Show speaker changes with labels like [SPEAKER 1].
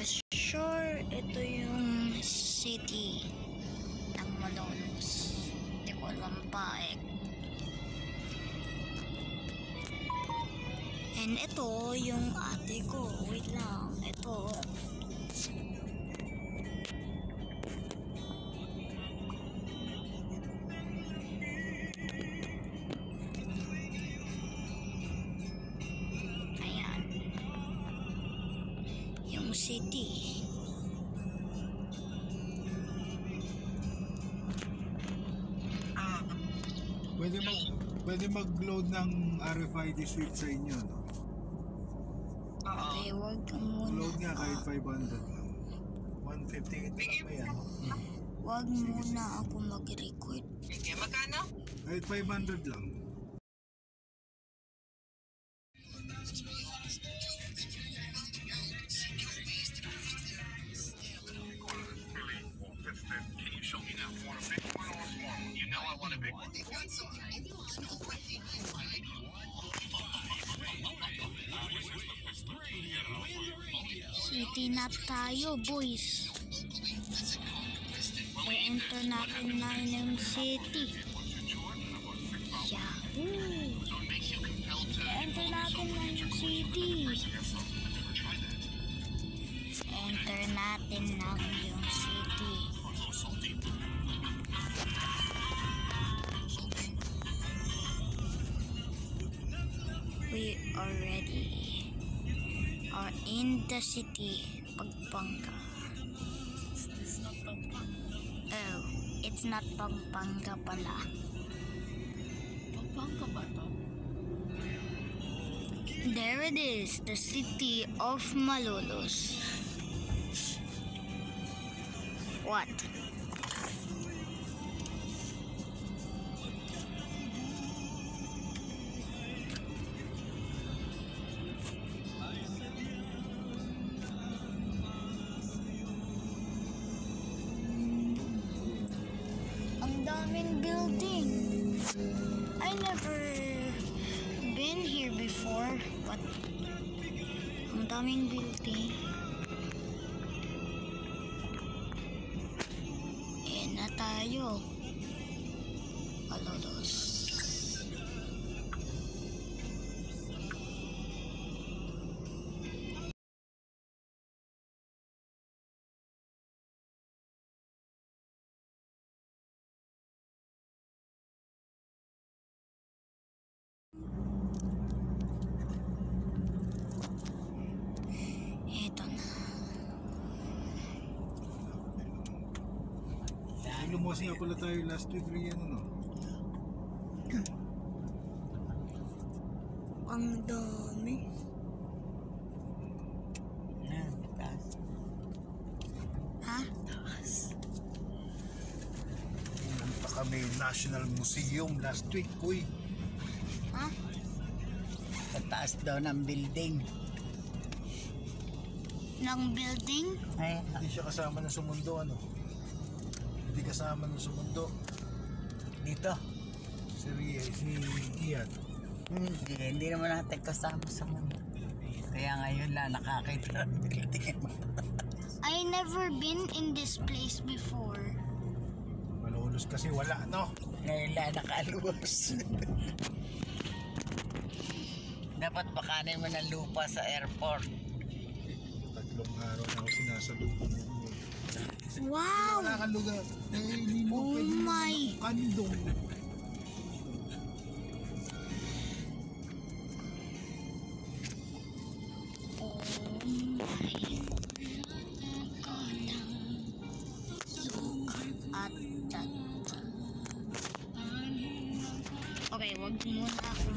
[SPEAKER 1] Sure, ito yung city ng Malolos. Hindi ko alam pa eh. And ito yung ate ko. Wait lang. Ito. Ayan. Yung city.
[SPEAKER 2] Pwede mag-load ng RFID switch sa inyo, no?
[SPEAKER 1] Okay, wag ka muna.
[SPEAKER 2] Load nga kahit 500 lang. 158 lang ba yan?
[SPEAKER 1] Wag muna ako mag-record.
[SPEAKER 3] Sige, magkano?
[SPEAKER 2] Kahit 500 lang.
[SPEAKER 4] Can you show me that? Want a big one or a small one? You know I want a big one.
[SPEAKER 1] City na tayo, boys. I-enter natin na yung city. Yahoo! I-enter natin na yung city. Enter natin na yung city. We already are in the city, Pampanga.
[SPEAKER 3] It's not Pampanga.
[SPEAKER 1] Oh, it's not Pampanga pala.
[SPEAKER 3] Pampanga ba to?
[SPEAKER 1] There it is, the city of Malolos. What? Ang daming building. I never been here before, but ang daming building. Na tayo. Malolos. Ito na.
[SPEAKER 2] Lumuwas nga pala tayo last week rin yan, ano?
[SPEAKER 1] Ang dami.
[SPEAKER 3] Taas.
[SPEAKER 1] Ha?
[SPEAKER 3] Taas.
[SPEAKER 2] Punta kami National Museum last week, uy.
[SPEAKER 1] Ha?
[SPEAKER 3] Sa taas daw ng building.
[SPEAKER 1] Ng building?
[SPEAKER 3] Ay,
[SPEAKER 2] Hindi siya kasama ng sumundo, ano? Hindi kasama ng sumundo.
[SPEAKER 3] dito.
[SPEAKER 2] Si Ian.
[SPEAKER 3] Hindi naman natin kasama sa mundo. Kaya ngayon lang nakakita ng building.
[SPEAKER 1] I never been in this place before.
[SPEAKER 2] Malolos kasi wala, no?
[SPEAKER 3] Ngayon lang nakaluwas. Dapat bakanin mo ng lupa sa airport.
[SPEAKER 2] 3 araw na ako sinasalubong mo.
[SPEAKER 1] Wow!
[SPEAKER 2] Wala kang lugar. Hindi mo
[SPEAKER 1] Oh
[SPEAKER 2] pwede
[SPEAKER 1] my!
[SPEAKER 2] kandong.
[SPEAKER 1] Oh my God. Look at that. Okay, wag muna ako